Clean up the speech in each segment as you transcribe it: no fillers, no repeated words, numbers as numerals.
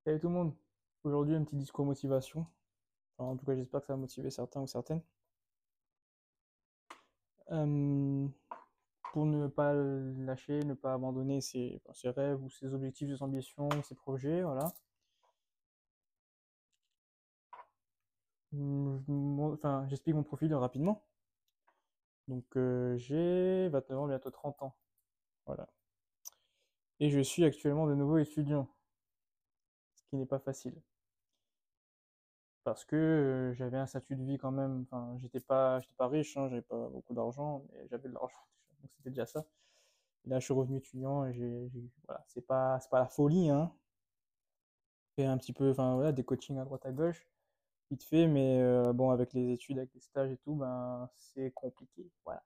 Salut tout le monde. Aujourd'hui, un petit discours motivation. Enfin, en tout cas, j'espère que ça va motiver certains ou certaines. Euh, pour ne pas lâcher, ne pas abandonner ses rêves ou ses objectifs, ses ambitions, ses projets, voilà. Enfin, j'explique mon profil rapidement. Donc, j'ai 29 ans, bientôt 30 ans. Voilà. Et je suis actuellement de nouveau étudiant, ce qui n'est pas facile. Parce que j'avais un statut de vie quand même. Enfin, j'étais pas riche, hein, j'avais pas beaucoup d'argent, mais j'avais de l'argent déjà. Donc, c'était déjà ça. Là, je suis revenu étudiant et voilà, c'est pas la folie, hein. J'ai fait un petit peu, enfin voilà, des coachings à droite à gauche, vite fait, mais bon, avec les études, avec les stages et tout, ben, c'est compliqué, voilà.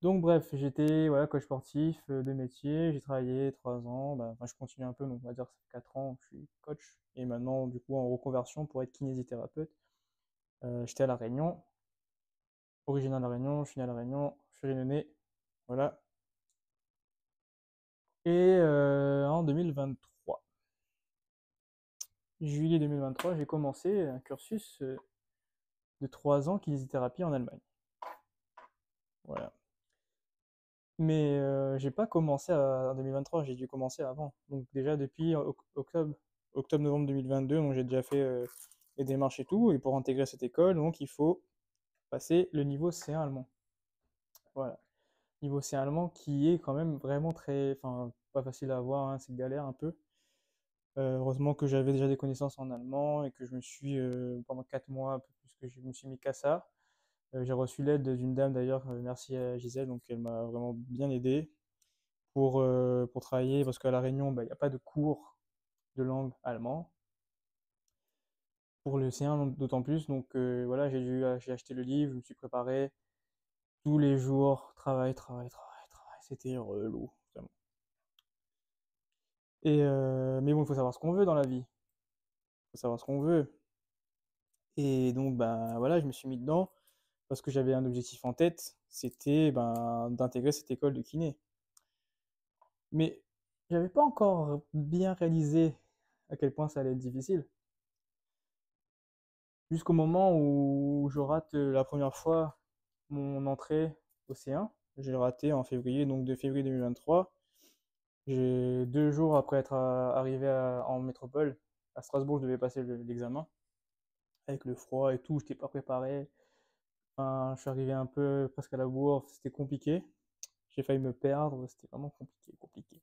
Donc bref, j'étais voilà, coach sportif de métier, j'ai travaillé 3 ans, ben, enfin, je continue un peu, donc on va dire que ça fait 4 ans que je suis coach, et maintenant du coup en reconversion pour être kinésithérapeute. J'étais à La Réunion, originaire de La Réunion, je suis né à La Réunion, je suis réunionnais, voilà. Et en 2023, juillet 2023, j'ai commencé un cursus de 3 ans kinésithérapie en Allemagne. Voilà. Mais j'ai pas commencé en 2023, j'ai dû commencer avant. Donc déjà depuis octobre-novembre 2022, donc j'ai déjà fait les démarches et tout. Et pour intégrer cette école, donc il faut passer le niveau C1 allemand. Voilà. Niveau C1 allemand qui est quand même vraiment très, enfin pas facile à avoir, hein, c'est galère un peu. Heureusement que j'avais déjà des connaissances en allemand et que je me suis, pendant 4 mois, un peu plus que je me suis mis qu'à ça. J'ai reçu l'aide d'une dame d'ailleurs, merci à Gisèle, donc elle m'a vraiment bien aidé pour travailler, parce qu'à La Réunion, bah, il n'y a pas de cours de langue allemand. Pour le C1, d'autant plus, donc voilà, j'ai acheté le livre, je me suis préparé tous les jours, travail, travail, travail, travail, c'était relou, vraiment. Mais bon, il faut savoir ce qu'on veut dans la vie, il faut savoir ce qu'on veut. Et donc, bah voilà, je me suis mis dedans parce que j'avais un objectif en tête, c'était ben, d'intégrer cette école de kiné. Mais j'avais pas encore bien réalisé à quel point ça allait être difficile. Jusqu'au moment où je rate la première fois mon entrée au C1. J'ai raté en février, donc de février 2023. J'ai 2 jours après être arrivé en métropole, à Strasbourg, je devais passer l'examen. Avec le froid et tout, je n'étais pas préparé. Enfin, je suis arrivé un peu presque à la bourre, c'était compliqué. J'ai failli me perdre, c'était vraiment compliqué, compliqué.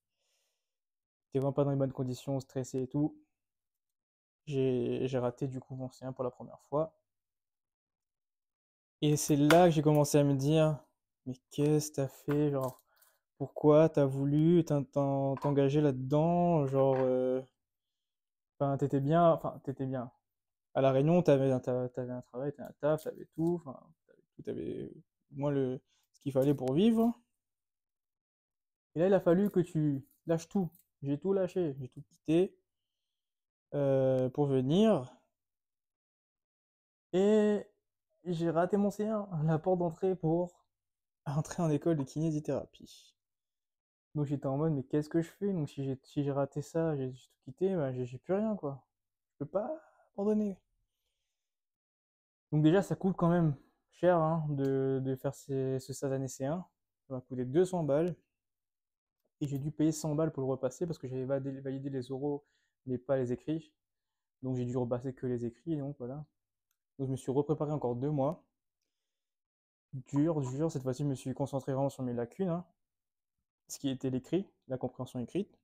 J'étais vraiment pas dans les bonnes conditions, stressé et tout. J'ai raté du coup mon C1 pour la première fois. Et c'est là que j'ai commencé à me dire, mais qu'est-ce que t'as fait? Genre, pourquoi t'as voulu t'engager là-dedans? Genre, enfin, t'étais bien. À La Réunion, t'avais un travail, t'avais un taf, t'avais tout, enfin, t'avais tout, t'avais au moins ce qu'il fallait pour vivre. Et là, il a fallu que tu lâches tout. J'ai tout lâché, j'ai tout quitté pour venir. Et j'ai raté mon C1, la porte d'entrée pour entrer en école de kinésithérapie. Donc j'étais en mode, mais qu'est-ce que je fais? Donc si j'ai raté ça, j'ai tout quitté, bah, j'ai plus rien, quoi. Je peux pas abandonner. Donc déjà, ça coûte quand même cher, hein, de faire ce satané C1. Ça m'a coûté 200 balles. Et j'ai dû payer 100 balles pour le repasser parce que j'avais validé les oraux, mais pas les écrits. Donc j'ai dû repasser que les écrits, donc voilà. Donc je me suis repréparé encore 2 mois. Dur, dur. Cette fois-ci, je me suis concentré vraiment sur mes lacunes, hein. Ce qui était l'écrit, la compréhension écrite.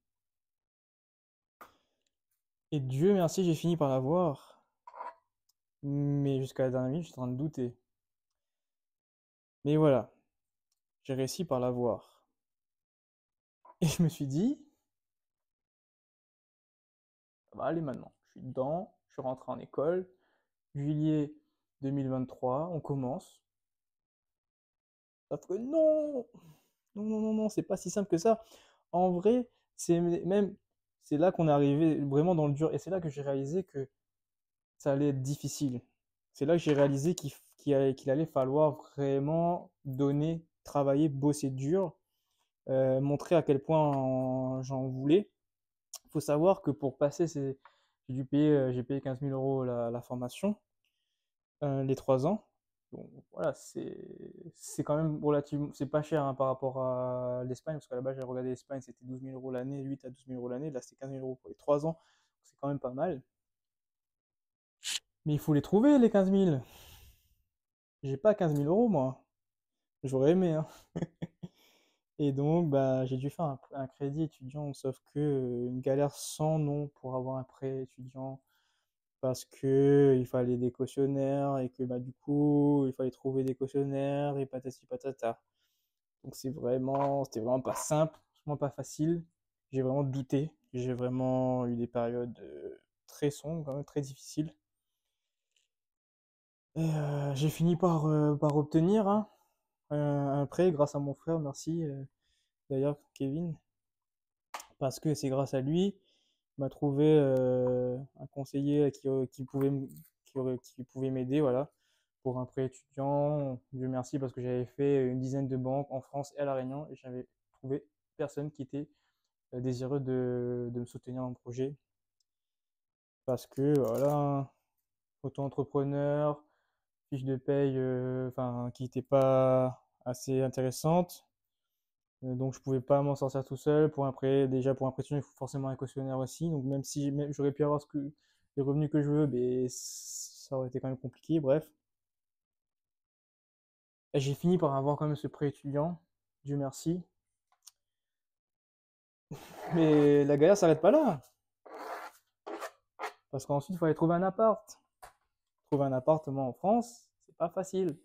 Et Dieu merci, j'ai fini par l'avoir. Mais jusqu'à la dernière minute, j'étais en train de douter. Mais voilà, j'ai réussi par l'avoir. Et je me suis dit, ça va aller maintenant. Je suis dedans, je suis rentré en école. Juillet 2023, on commence. Sauf que non, non, non, non, non, c'est pas si simple que ça. En vrai, c'est là qu'on est arrivé vraiment dans le dur. Et c'est là que j'ai réalisé que ça allait être difficile. C'est là que j'ai réalisé qu'il allait falloir vraiment donner, travailler, bosser dur, montrer à quel point j'en voulais Il faut savoir que pour passer, j'ai payé 15 000 euros la formation, les 3 ans. Donc voilà, c'est quand même relativement, c'est pas cher hein, par rapport à l'Espagne, parce qu'à la base j'ai regardé l'Espagne, c'était 12 000 euros l'année, 8 à 12 000 euros l'année, là c'est 15 000 euros pour les 3 ans, c'est quand même pas mal. Mais il faut les trouver les 15 000. J'ai pas 15 000 euros moi, j'aurais aimé, hein. Et donc bah, j'ai dû faire un crédit étudiant, sauf que une galère sans nom pour avoir un prêt étudiant, parce que il fallait des cautionnaires et que bah du coup il fallait trouver des cautionnaires et patati patata. Donc c'était vraiment pas simple, vraiment pas facile. J'ai vraiment douté, j'ai vraiment eu des périodes très sombres, quand même très difficiles. Et j'ai fini par obtenir hein, un prêt grâce à mon frère, merci d'ailleurs Kevin, parce que c'est grâce à lui m'a trouvé un conseiller qui pouvait m'aider, voilà, pour un prêt étudiant. Dieu merci, parce que j'avais fait une dizaine de banques en France et à La Réunion et j'avais trouvé personne qui était désireux de me soutenir dans le projet. Parce que, voilà, auto-entrepreneur, fiche de paye, enfin, qui n'était pas assez intéressante. Donc je pouvais pas m'en sortir tout seul. Déjà pour un prêt étudiant, il faut forcément un cautionnaire aussi. Donc même j'aurais pu avoir les revenus que je veux, mais ça aurait été quand même compliqué. Bref. Et j'ai fini par avoir quand même ce prêt étudiant. Dieu merci. Mais la galère s'arrête pas là. Parce qu'ensuite, il fallait trouver un appart. Trouver un appartement en France, c'est pas facile.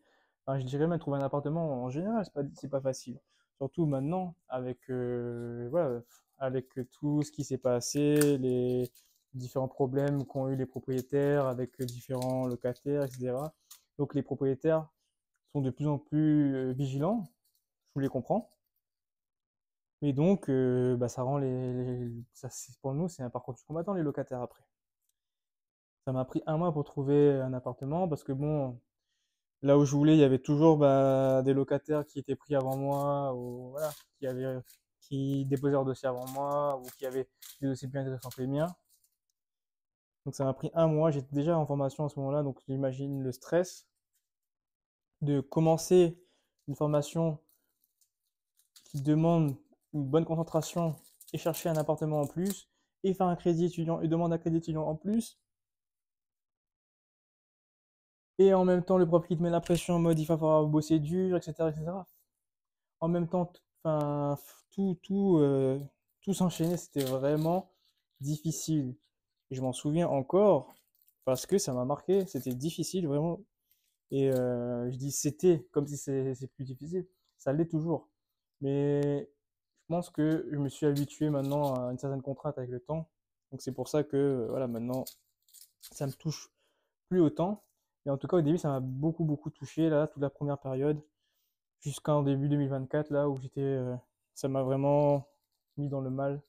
Enfin, je dirais même trouver un appartement en général, c'est pas facile. Surtout maintenant, voilà, avec tout ce qui s'est passé, les différents problèmes qu'ont eu les propriétaires avec différents locataires, etc. Donc les propriétaires sont de plus en plus vigilants, je vous les comprends. Mais donc, bah, ça rend pour nous, c'est un parcours du combattant, les locataires après. Ça m'a pris un mois pour trouver un appartement parce que bon, là où je voulais, il y avait toujours bah, des locataires qui étaient pris avant moi, ou voilà, qui déposaient leur dossier avant moi, ou qui avaient des dossiers plus intéressants que les miens. Donc ça m'a pris un mois. J'étais déjà en formation à ce moment-là, donc j'imagine le stress de commencer une formation qui demande une bonne concentration et chercher un appartement en plus, et faire un crédit étudiant et demander un crédit étudiant en plus. Et en même temps, le prof qui te met la pression en mode il va falloir bosser dur, etc., etc. En même temps, enfin, tout s'enchaîner, c'était vraiment difficile. Et je m'en souviens encore parce que ça m'a marqué, c'était difficile vraiment. Et je dis c'était comme si c'est plus difficile. Ça l'est toujours. Mais je pense que je me suis habitué maintenant à une certaine contrainte avec le temps. Donc c'est pour ça que voilà, maintenant ça me touche plus autant. Et en tout cas, au début, ça m'a beaucoup, beaucoup touché, là, toute la première période, jusqu'en début 2024, là, où ça m'a vraiment mis dans le mal,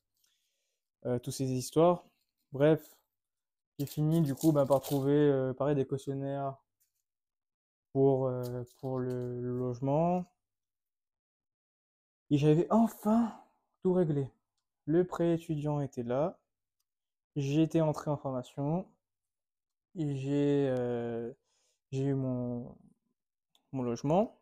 toutes ces histoires. Bref, j'ai fini, du coup, bah, par trouver, pareil, des cautionnaires pour le logement. Et j'avais enfin tout réglé. Le prêt étudiant était là. J'ai été entré en formation. Et j'ai eu mon logement.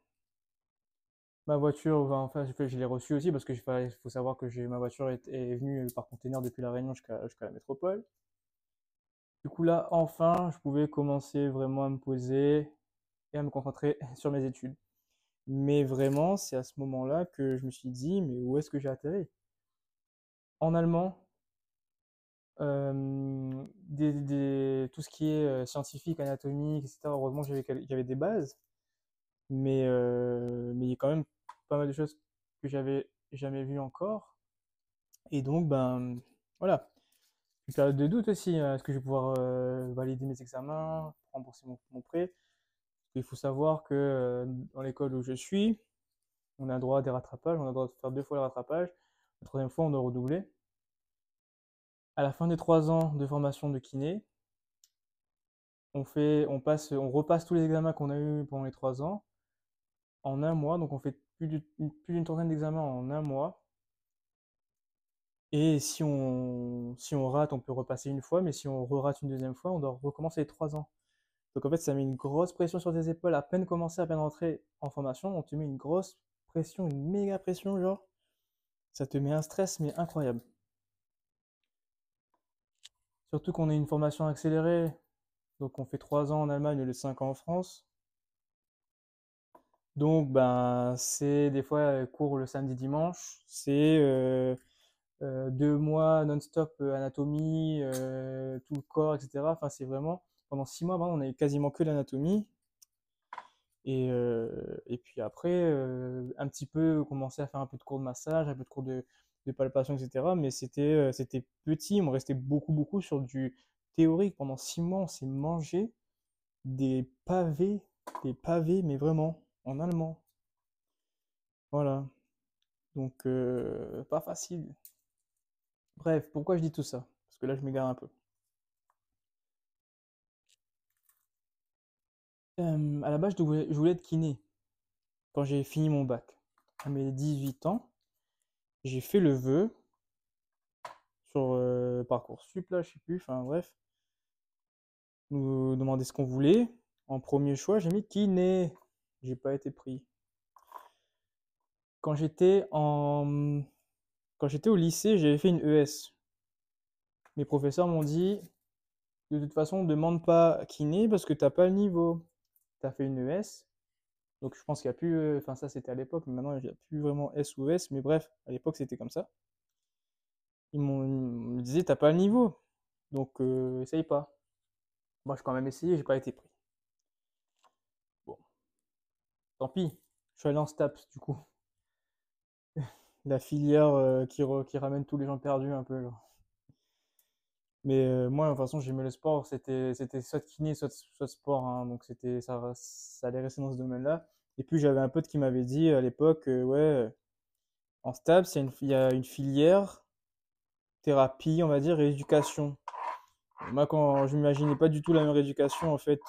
Ma voiture, bah, enfin, je l'ai reçue aussi parce que il faut savoir que ma voiture est venue par container depuis La Réunion jusqu'à la métropole. Du coup, là, enfin, je pouvais commencer vraiment à me poser et à me concentrer sur mes études. Mais vraiment, c'est à ce moment-là que je me suis dit, mais où est-ce que j'ai atterri? En allemand, tout ce qui est scientifique, anatomique, etc. Heureusement, j'avais des bases, mais il y a quand même pas mal de choses que j'avais jamais vues encore. Et donc, ben, voilà. Une période de doute aussi. Est-ce que je vais pouvoir valider mes examens, rembourser mon prêt? Il faut savoir que dans l'école où je suis, on a droit à des rattrapages, on a droit de faire 2 fois le rattrapage. La troisième fois, on doit redoubler. À la fin des 3 ans de formation de kiné, on repasse tous les examens qu'on a eus pendant les 3 ans en un mois. Donc on fait plus d'une trentaine d'examens en un mois. Et si on rate, on peut repasser une fois, mais si on re-rate une deuxième fois, on doit recommencer les 3 ans. Donc en fait, ça met une grosse pression sur tes épaules. À peine commencer, à peine rentrer en formation, on te met une grosse pression, une méga pression, genre. Ça te met un stress, mais incroyable. Surtout qu'on est une formation accélérée. Donc on fait 3 ans en Allemagne au lieu de 5 ans en France. Donc ben c'est des fois cours le samedi dimanche. C'est 2 mois non-stop anatomie, tout le corps, etc. Enfin c'est vraiment pendant 6 mois, on avait quasiment que l'anatomie. Et puis après, un petit peu commencer à faire un peu de cours de massage, un peu de cours de palpation, etc. Mais c'était petit, on restait beaucoup sur du théorique. Pendant 6 mois, on s'est mangé des des pavés, mais vraiment, en allemand. Voilà. Donc, pas facile. Bref, pourquoi je dis tout ça? Parce que là, je m'égare un peu. À la base, je voulais être kiné quand j'ai fini mon bac. À mes 18 ans, j'ai fait le vœu sur Parcoursup, là, je sais plus, enfin bref, nous demander ce qu'on voulait. En premier choix, j'ai mis kiné. J'ai pas été pris. Quand j'étais en... Quand j'étais au lycée, j'avais fait une ES. Mes professeurs m'ont dit, de toute façon, ne demande pas kiné parce que t'as pas le niveau. T'as fait une ES, donc je pense qu'il n'y a plus... Enfin ça c'était à l'époque, mais maintenant il n'y a plus vraiment S ou S, mais bref, à l'époque c'était comme ça. Ils me disaient, t'as pas le niveau, donc essaye pas. Moi j'ai quand même essayé, j'ai pas été pris. Bon, tant pis. Je suis allé en STAPS, du coup. La filière qui ramène tous les gens perdus un peu, genre. Mais moi, de toute façon, j'aimais le sport. C'était soit kiné, soit sport, hein. Donc ça allait rester dans ce domaine-là. Et puis j'avais un pote qui m'avait dit à l'époque, ouais, en STAPS, il y a une filière thérapie, on va dire, et éducation. Moi, quand je m'imaginais pas du tout la même éducation, en fait,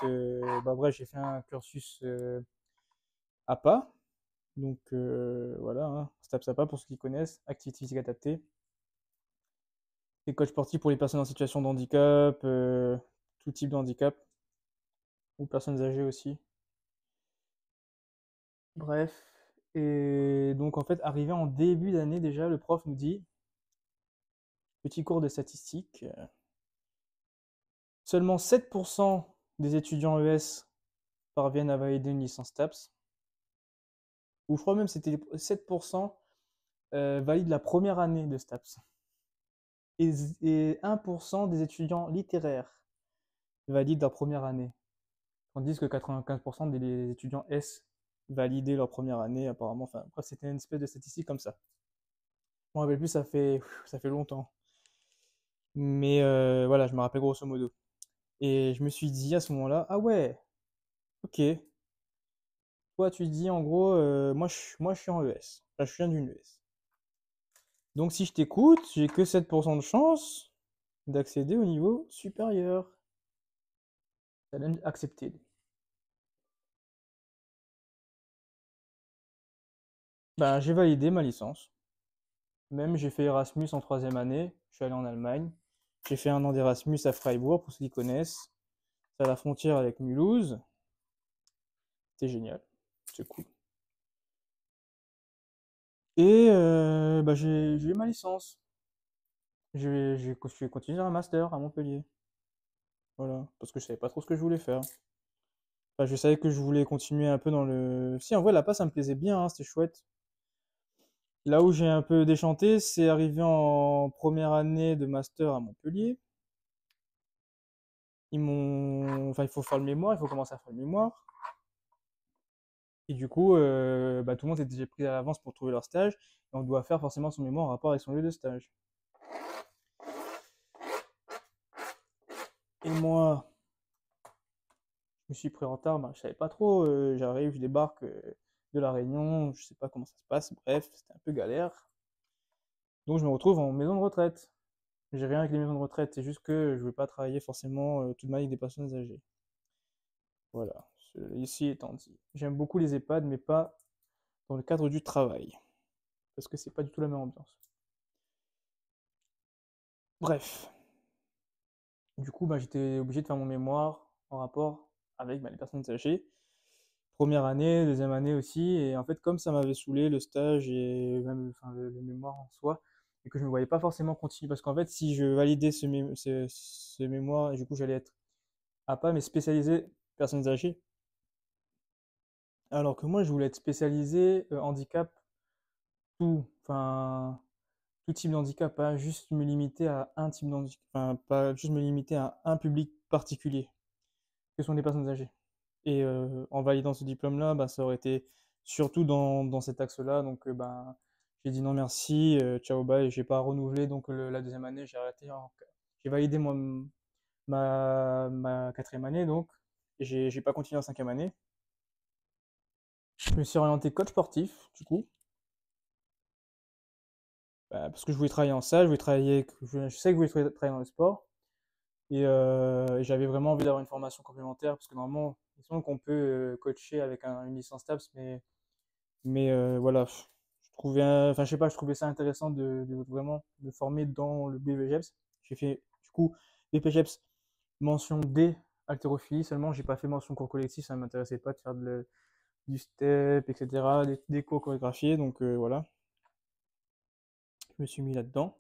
bah bref, j'ai fait un cursus APA. Donc voilà, hein, STAPS APA pour ceux qui connaissent, activité physique adaptée. Et coach sportif pour les personnes en situation de handicap, tout type de handicap, ou personnes âgées aussi. Bref. Et donc en fait, arrivé en début d'année déjà, le prof nous dit, petit cours de statistiques, seulement 7% des étudiants ES parviennent à valider une licence TAPS. Ou je crois même que c'était 7% valident la première année de STAPS. Et 1% des étudiants littéraires valident leur première année. Tandis que 95% des étudiants S validaient leur première année, apparemment. Enfin, après, c'était une espèce de statistique comme ça. Je me rappelle plus, ça fait longtemps. Mais voilà, je me rappelle grosso modo. Et je me suis dit à ce moment-là, ah ouais, ok. Toi, tu dis en gros, moi je suis en ES. Enfin, je viens d'une ES. Donc si je t'écoute, j'ai que 7% de chance d'accéder au niveau supérieur. Challenge accepted. Ben, j'ai validé ma licence. Même j'ai fait Erasmus en troisième année. Je suis allé en Allemagne. J'ai fait un an d'Erasmus à Freiburg, pour ceux qui connaissent. C'est à la frontière avec Mulhouse. C'était génial. C'est cool. Et bah, j'ai eu ma licence. J'ai continué un master à Montpellier. Voilà. Parce que je savais pas trop ce que je voulais faire. Enfin, je savais que je voulais continuer un peu dans le... Si, en vrai, la passe, ça me plaisait bien, hein, c'était chouette. Là où j'ai un peu déchanté, c'est arrivé en première année de master à Montpellier. Enfin, il faut faire le mémoire, il faut commencer à faire le mémoire. Et du coup, bah, tout le monde était déjà pris à l'avance pour trouver leur stage. Et on doit faire forcément son mémoire en rapport avec son lieu de stage. Et moi, je me suis pris en retard, bah, je savais pas trop. J'arrive, je débarque de la Réunion, je sais pas comment ça se passe. Bref, c'était un peu galère. Donc je me retrouve en maison de retraite. J'ai rien avec les maisons de retraite, c'est juste que je ne veux pas travailler forcément toute ma vie avec des personnes âgées. Voilà, ici étant dit. J'aime beaucoup les EHPAD, mais pas dans le cadre du travail, parce que c'est pas du tout la même ambiance. Bref, du coup, bah, j'étais obligé de faire mon mémoire en rapport avec bah, les personnes âgées. Première année, deuxième année aussi, et en fait, comme ça m'avait saoulé le stage et même enfin, le mémoire en soi, et que je ne me voyais pas forcément continuer, parce qu'en fait, si je validais ce mémoire, et du coup, j'allais être à pas mais spécialisé personnes âgées, alors que moi, je voulais être spécialisé handicap, tout, enfin, tout type d'handicap, pas juste me limiter à un type d'handicap, enfin, pas juste me limiter à un public particulier, que sont les personnes âgées. Et en validant ce diplôme-là, bah, ça aurait été surtout dans cet axe-là. Donc, bah, j'ai dit non merci, ciao bye. J'ai pas renouvelé. Donc, la deuxième année, j'ai arrêté. J'ai validé ma quatrième année, donc. Et j'ai pas continué en cinquième année. Je me suis orienté coach sportif, du coup. Bah, parce que je voulais travailler en salle, je voulais travailler, je sais que je voulais travailler dans le sport. Et j'avais vraiment envie d'avoir une formation complémentaire. Parce que normalement, il semble qu'on peut coacher avec une licence TAPS, mais voilà, je trouvais, enfin je sais pas, je trouvais ça intéressant de vraiment me former dans le BPGEPS. J'ai fait du coup BPGEPS mention D haltérophilie seulement, j'ai pas fait mention cours collectif, ça ne m'intéressait pas de faire du step, etc., des cours chorégraphiés, donc voilà, je me suis mis là-dedans.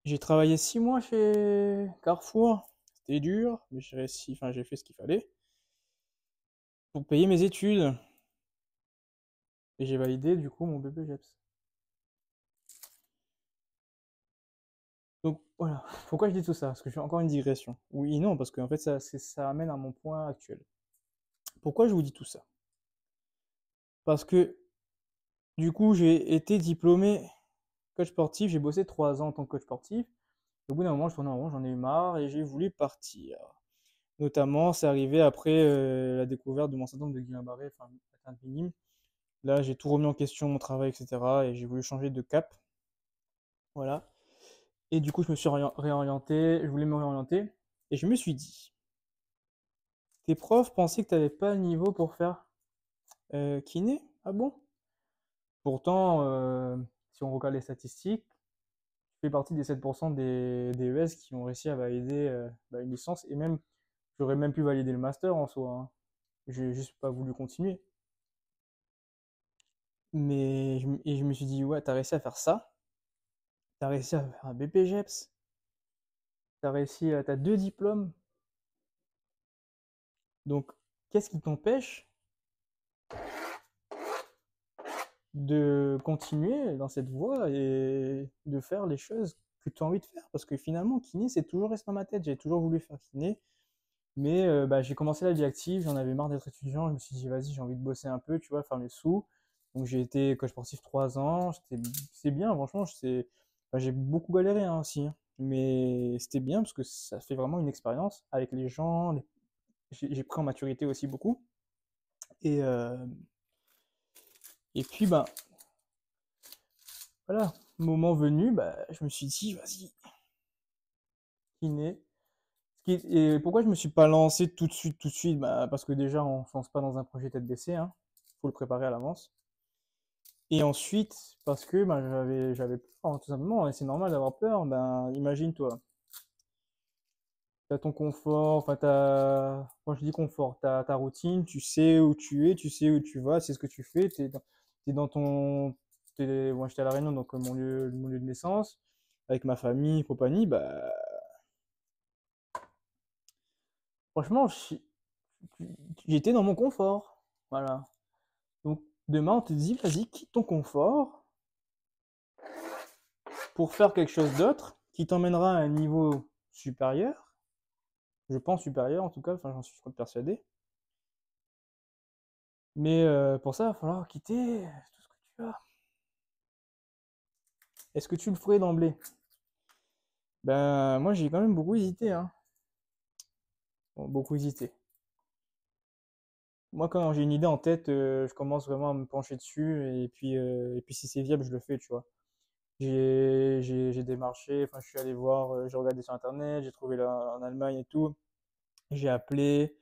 J'ai travaillé 6 mois chez Carrefour, c'était dur, mais j'ai réussi, enfin j'ai fait ce qu'il fallait pour payer mes études et j'ai validé du coup mon BPGEPS. Donc voilà, pourquoi je dis tout ça? Parce que je fais encore une digression. Oui et non, parce qu'en fait ça amène à mon point actuel. Pourquoi je vous dis tout ça? Parce que du coup j'ai été diplômé coach sportif, j'ai bossé 3 ans en tant que coach sportif. Au bout d'un moment je tournais en rond, j'en ai eu marre et j'ai voulu partir. Notamment c'est arrivé après la découverte de mon syndrome de Guillain-Barré, enfin atteinte minime. Là j'ai tout remis en question, mon travail, etc. Et j'ai voulu changer de cap. Voilà. Et du coup je me suis réorienté, je voulais me réorienter. Et je me suis dit, tes profs pensaient que tu n'avais pas le niveau pour faire kiné? Ah bon? Pourtant, si on regarde les statistiques, tu fais partie des 7% des ES qui ont réussi à valider bah, une licence. Et même, j'aurais même pu valider le master en soi, hein. J'ai juste pas voulu continuer. Mais je me suis dit, ouais, t'as réussi à faire ça. T'as réussi à faire un BPGEPS. T'as 2 diplômes. Donc, qu'est-ce qui t'empêche de continuer dans cette voie et de faire les choses que tu as envie de faire? Parce que finalement, kiné, c'est toujours resté dans ma tête. J'ai toujours voulu faire kiné. Mais bah, j'ai commencé la vie active, j'en avais marre d'être étudiant. Je me suis dit, vas-y, j'ai envie de bosser un peu, tu vois, faire mes sous. Donc j'ai été coach sportif 3 ans. C'est bien, franchement. Enfin, j'ai beaucoup galéré hein, aussi, hein. Mais c'était bien parce que ça fait vraiment une expérience avec les gens. J'ai pris en maturité aussi beaucoup. Et, euh, et puis, bah, voilà, moment venu, bah, je me suis dit, vas-y, kiné. Et pourquoi je me suis pas lancé tout de suite? Bah, parce que déjà, on ne se lance pas dans un projet tête baissée, hein. Faut le préparer à l'avance. Et ensuite, parce que bah, j'avais peur, hein, tout simplement, et c'est normal d'avoir peur. Ben, imagine-toi, t'as ton confort, enfin, quand je dis confort, t'as ta routine, tu sais où tu es, tu sais où tu vas, c'est ce que tu fais, t'es dans ton, moi j'étais à La Réunion, donc mon lieu de naissance, avec ma famille, compagnie, bah, franchement, j'étais dans mon confort. Voilà. Donc, demain, on te dit, vas-y, quitte ton confort pour faire quelque chose d'autre qui t'emmènera à un niveau supérieur. Je pense supérieur, en tout cas, enfin, j'en suis persuadé. Mais pour ça, il va falloir quitter tout ce que tu as. Est-ce que tu le ferais d'emblée? Ben, moi, j'ai quand même beaucoup hésité, hein. Bon, beaucoup hésité. Moi, quand j'ai une idée en tête, je commence vraiment à me pencher dessus, et puis si c'est viable, je le fais, tu vois. J'ai démarché, enfin, je suis allé voir, j'ai regardé sur Internet, j'ai trouvé là en Allemagne et tout. J'ai appelé,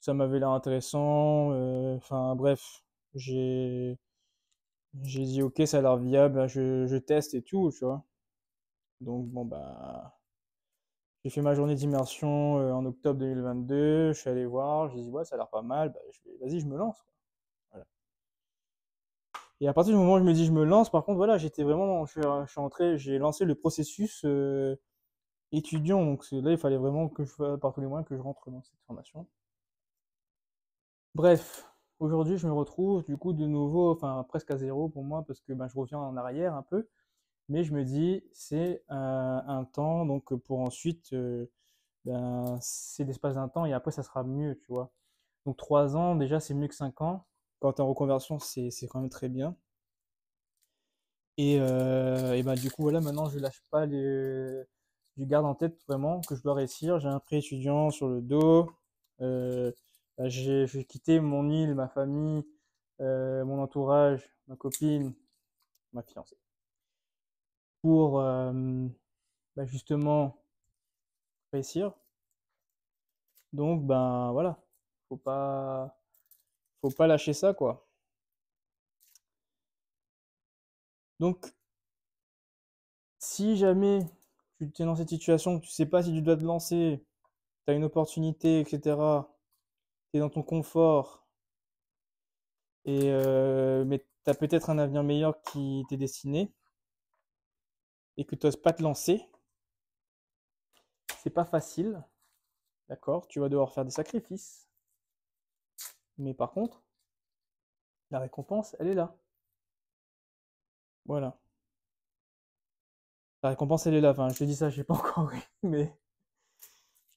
ça m'avait l'air intéressant. Enfin, bref, j'ai j'ai dit, ok, ça a l'air viable, je teste et tout, tu vois. Donc bon bah j'ai fait ma journée d'immersion en octobre 2022, je suis allé voir, j'ai dit ouais ça a l'air pas mal, bah, vas-y je me lance, quoi. Voilà. Et à partir du moment où je me dis je me lance, par contre voilà, j'étais vraiment, je suis entré, j'ai lancé le processus étudiant, donc là il fallait vraiment que je fasse par tous les moyens que je rentre dans cette formation. Bref, aujourd'hui je me retrouve du coup de nouveau, enfin presque à zéro pour moi parce que ben, je reviens en arrière un peu, mais je me dis c'est un temps donc pour ensuite ben, c'est l'espace d'un temps et après ça sera mieux, tu vois. Donc 3 ans déjà c'est mieux que 5 ans. Quand t'es en reconversion c'est quand même très bien. Et ben du coup voilà maintenant je lâche pas les, je garde en tête vraiment que je dois réussir. J'ai un prêt étudiant sur le dos. Euh, bah, j'ai quitté mon île, ma famille, mon entourage, ma copine, ma fiancée, pour bah, justement réussir. Donc ben voilà, faut pas, faut pas lâcher ça quoi. Donc si jamais tu es dans cette situation, tu sais pas si tu dois te lancer, tu as une opportunité, etc. Tu es dans ton confort, mais tu as peut-être un avenir meilleur qui t'est destiné et que tu n'oses pas te lancer, c'est pas facile, d'accord? Tu vas devoir faire des sacrifices, mais par contre, la récompense, elle est là. Voilà. La récompense, elle est là. Enfin, je te dis ça, je sais pas encore, mais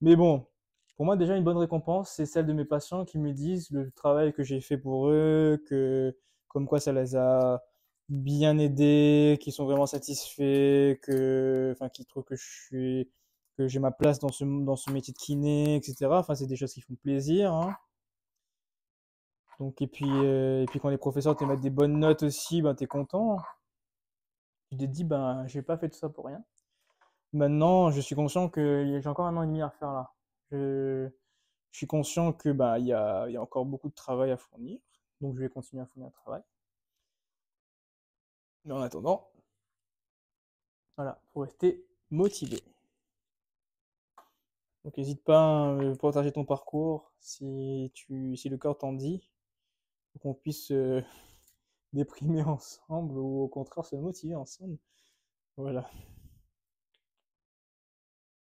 bon, pour moi, déjà, une bonne récompense, c'est celle de mes patients qui me disent le travail que j'ai fait pour eux, que comme quoi ça les a bien aidés, qu'ils sont vraiment satisfaits, enfin, qu'ils trouvent que j'ai ma place dans ce métier de kiné, etc. Enfin, c'est des choses qui font plaisir, hein. Donc, et puis quand les professeurs te mettent des bonnes notes aussi, ben, t'es content. Tu te dis, ben, j'ai pas fait tout ça pour rien. Maintenant, je suis conscient que j'ai encore 1 an et demi à faire là. Je, je suis conscient que bah il y a encore beaucoup de travail à fournir, donc je vais continuer à fournir le travail. Mais en attendant, voilà, faut rester motivé. Donc n'hésite pas à partager ton parcours si le corps t'en dit, pour qu'on puisse déprimer ensemble ou au contraire se motiver ensemble. Voilà.